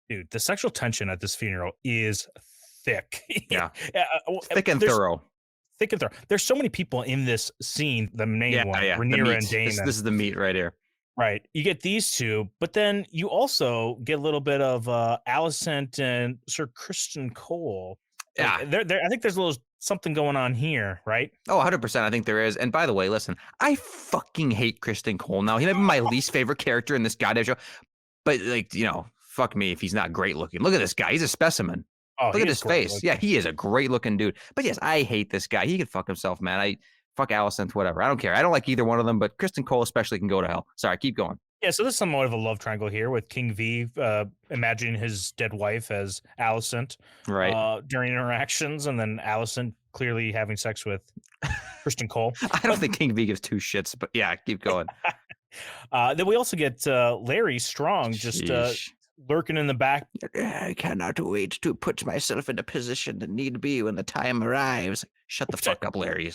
Dude, the sexual tension at this funeral is thick. Yeah, Well, thick and there's thorough. thick and thorough. There's so many people in this scene, the main Yeah, one, yeah, the Rhaenyra and meat. This Daemon. is the meat right here. Right. You get these two, but then you also get a little bit of Alicent and Sir Christian Cole. Like Yeah. there I think there's a little something going on here, right? Oh, 100%. I think there is. And by the way, listen, I fucking hate Kristen Cole now. He might be my least favorite character in this goddamn show. But, like, fuck me if he's not great looking. Look at this guy. He's a specimen. Oh, Look he at is his great face. Yeah, looking. he is a great looking dude. But yes, I hate this guy. He can fuck himself, man. Fuck Alicent, whatever. I don't care. I don't like either one of them, but Kristen Cole especially can go to hell. Sorry, keep going. Yeah, so there's somewhat of a love triangle here with King V imagining his dead wife as Alicent Right. during interactions, and then Alicent clearly having sex with Christian Cole. I don't think King V gives two shits, but yeah, keep going. Then we also get Larry Strong just Sheesh. lurking in the back. I cannot wait to put myself in a position that need be when the time arrives. Shut the fuck up, Larry.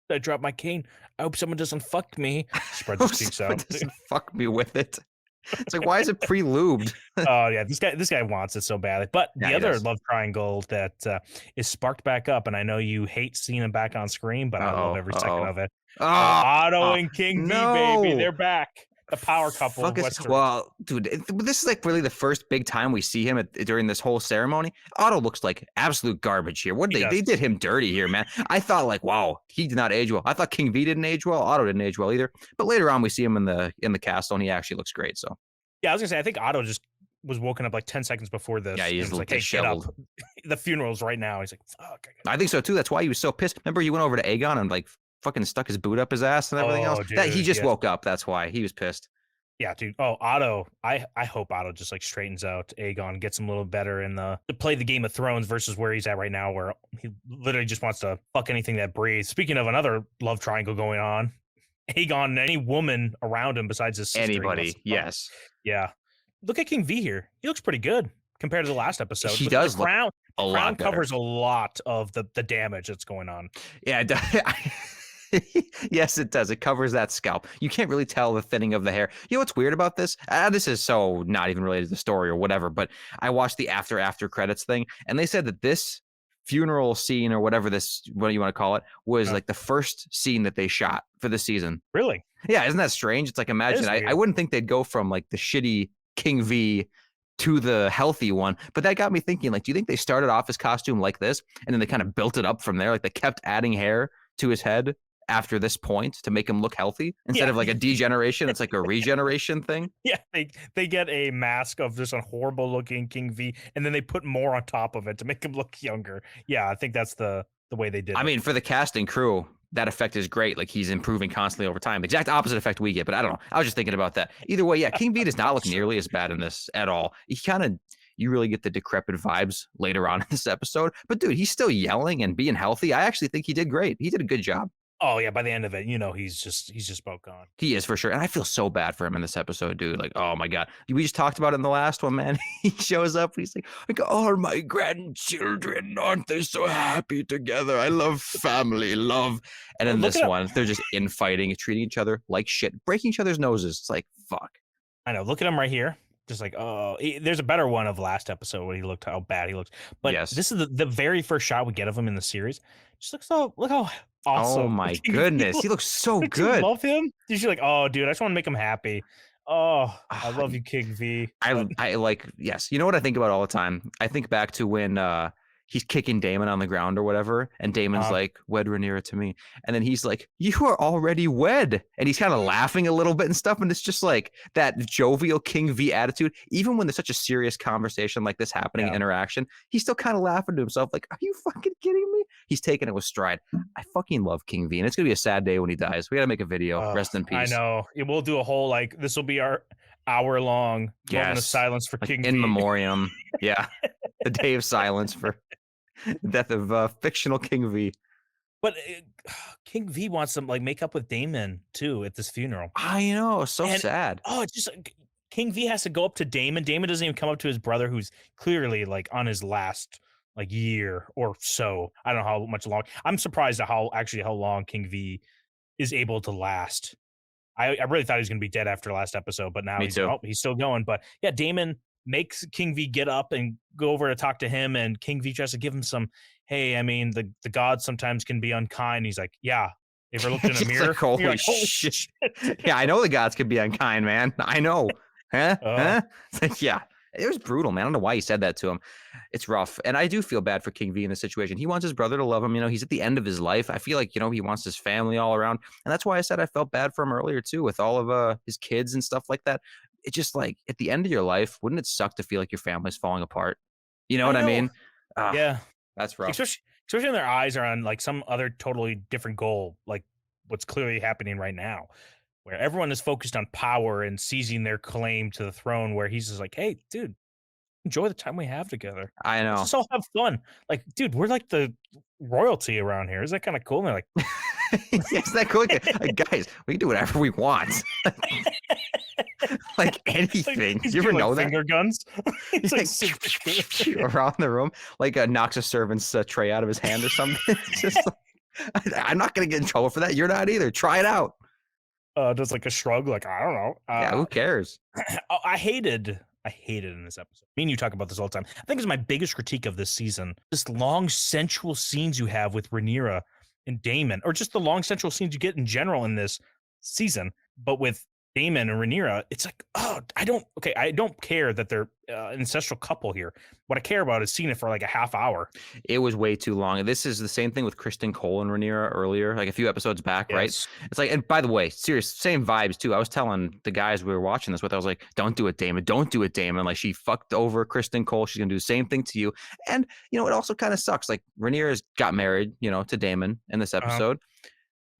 I dropped my cane. I hope someone doesn't fuck me. Spread the cheeks out. Doesn't fuck me with it. It's like, why is it pre-lubed? Oh yeah, this guy wants it so badly. But Yeah, the he other does. love triangle that is sparked back up, and I know you hate seeing him back on screen, but I love every second of it. Otto and King V, baby, no. they're back. The power couple of Westeros. Well, dude, this is like really the first big time we see him during this whole ceremony. Otto looks like absolute garbage here. What He they did him dirty here, man. I thought like, wow, he did not age well. I thought King V didn't age well. Otto didn't age well either. But later on, we see him in the castle, and he actually looks great. So Yeah, I was gonna say I think Otto just was woken up like 10 seconds before this. yeah, he's like, hey, get up. disheveled. The funeral's right now. He's like, fuck. I think so too. That's why he was so pissed. Remember, he went over to Aegon and like fucking stuck his boot up his ass and everything else. Dude, That he just yes. woke up. That's why he was pissed. Yeah, dude. Oh, Otto. I hope Otto just like straightens out Aegon, gets him a little better in to play the Game of Thrones versus where he's at right now, where he literally just wants to fuck anything that breathes. Speaking of another love triangle going on, Aegon and any woman around him besides his sister. Anybody, yes. Yeah. Look at King V here. He looks pretty good compared to the last episode. He Look, does the crown, a lot crown better. covers a lot of the damage that's going on. Yeah, yes, it does. It covers that scalp. You can't really tell the thinning of the hair. You know what's weird about this? This is so not even related to the story or whatever, but I watched the after credits thing, and they said that this funeral scene or whatever what you want to call it, was like the first scene that they shot for the season. Really? Yeah, isn't that strange? It's like, imagine, I wouldn't think they'd go from like the shitty King V to the healthy one, but that got me thinking, like, do you think they started off his costume like this and then they kind of built it up from there? Like they kept adding hair to his head after this point to make him look healthy instead of like a degeneration. It's like a regeneration thing. Yeah, they get a mask of just a horrible looking King V, and then they put more on top of it to make him look younger. Yeah, I think that's the way they did it. I mean, for the cast and crew, that effect is great. Like he's improving constantly over time. Exact opposite effect we get, but I don't know. I was just thinking about that. Either way, yeah, King V does not look nearly as bad in this at all. You really get the decrepit vibes later on in this episode. But dude, he's still yelling and being healthy. I actually think he did great. He did a good job. Oh yeah, by the end of it, he's just spoke on. He is for sure. And I feel so bad for him in this episode, dude. Like, oh my God. We just talked about it in the last one, man. He shows up and he's like, oh, my grandchildren, aren't they so happy together? I love family, love. And in this one, they're just infighting, treating each other like shit, breaking each other's noses. It's like, fuck. I know. Look at him right here. Just like, oh, there's a better one of last episode when he looked how bad he looked. But yes, this is the very first shot we get of him in the series. Just look how awesome. Oh my goodness. He looks so good. You love him? You're like, oh, dude, I just want to make him happy. Oh, I love you, King V. I like, yes. You know what I think about all the time? I think back to when he's kicking Daemon on the ground or whatever, and Daemon's like, wed Rhaenyra to me. And then he's like, you are already wed. And he's kind of laughing a little bit and stuff. And it's just like that jovial King V attitude. Even when there's such a serious conversation like this happening, interaction, he's still kind of laughing to himself like, are you fucking kidding me? He's taking it with stride. I fucking love King V. And it's going to be a sad day when he dies. We got to make a video. Rest in peace. I know. We'll do a whole, like, this will be our hour-long moment of silence for King V. In memoriam. Yeah. The day of silence for the death of fictional King V. But King V wants to like make up with Daemon too at this funeral. I know, so sad. Oh, it's just King V has to go up to Daemon. Daemon doesn't even come up to his brother, who's clearly like on his last like year or so. I don't know how much long. I'm surprised at how long King V is able to last. I really thought he was going to be dead after last episode, but now he's still going. But yeah, Daemon makes King V get up and go over to talk to him, and King V tries to give him some, hey, I mean, the gods sometimes can be unkind. He's like, yeah. Ever looked in a It's mirror? like, And you're holy like, holy shit. shit. Yeah, I know the gods could be unkind, man. I know. Huh? Oh, Huh? It's like, yeah, it was brutal, man. I don't know why he said that to him. It's rough. And I do feel bad for King V in this situation. He wants his brother to love him. He's at the end of his life. I feel like, he wants his family all around. And that's why I said I felt bad for him earlier, too, with all of his kids and stuff like that. It's just like at the end of your life, wouldn't it suck to feel like your family's falling apart? You know I what I know. mean? Ah, Yeah. that's rough. Especially when their eyes are on like some other totally different goal, like what's clearly happening right now, where everyone is focused on power and seizing their claim to the throne, where he's just like, hey, dude, enjoy the time we have together. I Let's know. just all have fun. Like, dude, we're like the royalty around here. Is that kind of cool? And they're like, Yes, that cool. Like, guys, we can do whatever we want. Like anything. he's You ever doing, know like, that? finger guns. He's like, Around the room, like knocks a servant's tray out of his hand or something. It's just I'm not gonna get in trouble for that. You're not either. Try it out. does like a shrug, like, I don't know. Yeah, who cares? I hated in this episode. Me and you talk about this all the time. I think it's my biggest critique of this season. This long sensual scenes you have with Rhaenyra and Daemon, or just the long sensual scenes you get in general in this season, but with Daemon and Rhaenyra, it's like, oh, I don't care that they're an ancestral couple here. What I care about is seeing it for like a half hour. It was way too long. And this is the same thing with Kristen Cole and Rhaenyra earlier, like a few episodes back, right? Yes. It's like, and by the way, serious, same vibes too. I was telling the guys we were watching this with, I was like, don't do it, Damon. Don't do it, Damon. Like, she fucked over Kristen Cole. She's gonna do the same thing to you. And it also kind of sucks. Like, Rhaenyra's got married, to Damon in this episode.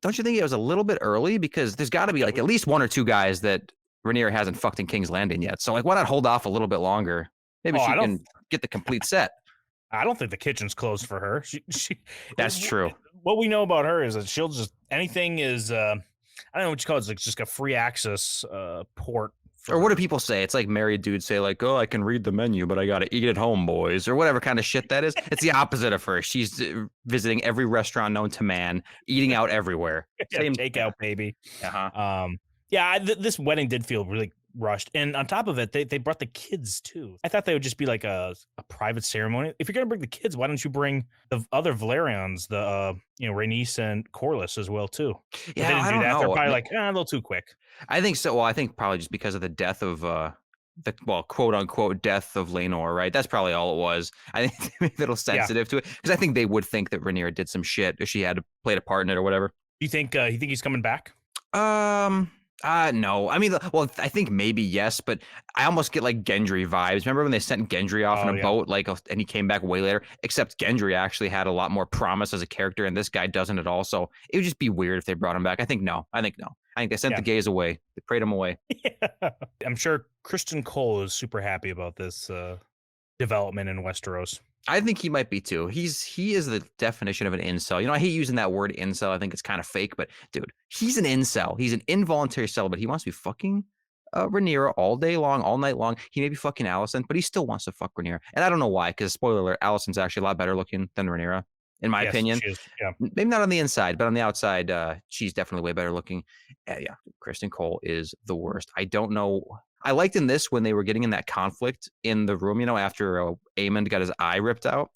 Don't you think it was a little bit early? Because there's got to be like at least one or two guys that Rhaenyra hasn't fucked in King's Landing yet. So like, why not hold off a little bit longer? Maybe she can get the complete set. I don't think the kitchen's closed for her. That's true. What we know about her is that she'll just anything is I don't know what you call it. It's like just a free access port. Or what do people say? It's like married dudes say like, oh, I can read the menu, but I got to eat at home, boys, or whatever kind of shit that is. It's the opposite of her. She's visiting every restaurant known to man, eating out everywhere. Same takeout, baby. Uh-huh. This wedding did feel really rushed, and on top of it, they brought the kids too. I thought they would just be like a private ceremony. If you're gonna bring the kids, why don't you bring the other Valerians, the Rhaenys and Corlys as well too? If Yeah, they didn't I do don't that, know. they're probably like a little too quick. I think so. Well, I think probably just because of the death of quote unquote death of Laenor, right? That's probably all it was. I think they're a little sensitive to it because I think they would think that Rhaenyra did some shit if she had played a part in it or whatever. Do you think he's coming back? No. I mean, well, I think maybe yes, but I almost get like Gendry vibes. Remember when they sent Gendry off in a boat, and he came back way later? Except Gendry actually had a lot more promise as a character, and this guy doesn't at all. So it would just be weird if they brought him back. I think no. I think they sent the gays away. They prayed him away. Yeah. I'm sure Kristen Cole is super happy about this development in Westeros. I think he might be too. He is the definition of an incel. I hate using that word incel. I think it's kind of fake, but dude, he's an incel. He's an involuntary celibate. He wants to be fucking Rhaenyra all day long, all night long. He may be fucking Alicent, but he still wants to fuck Rhaenyra. And I don't know why, because spoiler alert, Alicent's actually a lot better looking than Rhaenyra, in my opinion. She is, yeah. Maybe not on the inside, but on the outside, she's definitely way better looking. Yeah, Kristen Cole is the worst. I don't know. I liked in this when they were getting in that conflict in the room, after Aemond got his eye ripped out.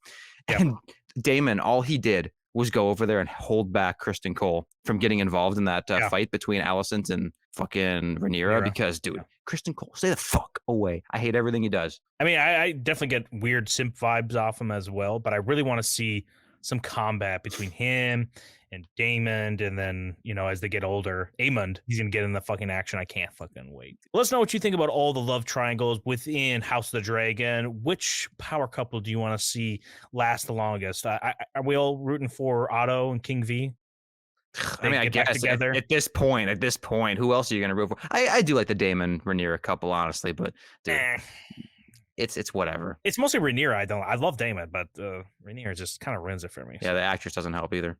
Yep. And Daemon, all he did was go over there and hold back Kristen Cole from getting involved in that fight between Alicent and fucking Rhaenyra. Because, dude, Kristen Cole, stay the fuck away. I hate everything he does. I mean, I definitely get weird simp vibes off him as well, but I really want to see some combat between him and Daemon, and then as they get older, Aemond, he's gonna get in the fucking action. I can't fucking wait. Let us know what you think about all the love triangles within House of the Dragon. Which power couple do you want to see last the longest? Are we all rooting for Otto and King V? I mean, I guess at this point, who else are you gonna root for? I do like the Daemon Rhaenyra couple, honestly, but dude. It's whatever. It's mostly Rhaenyra. I love Daemon, but Rhaenyra just kind of ruins it for me. Yeah, the actress doesn't help either.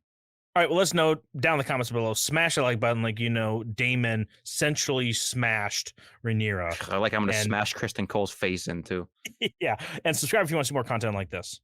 All right, well, let's know down in the comments below. Smash the like button, Daemon centrally smashed Rhaenyra. I'm going to smash Kristen Cole's face in too. Yeah, and subscribe if you want to see more content like this.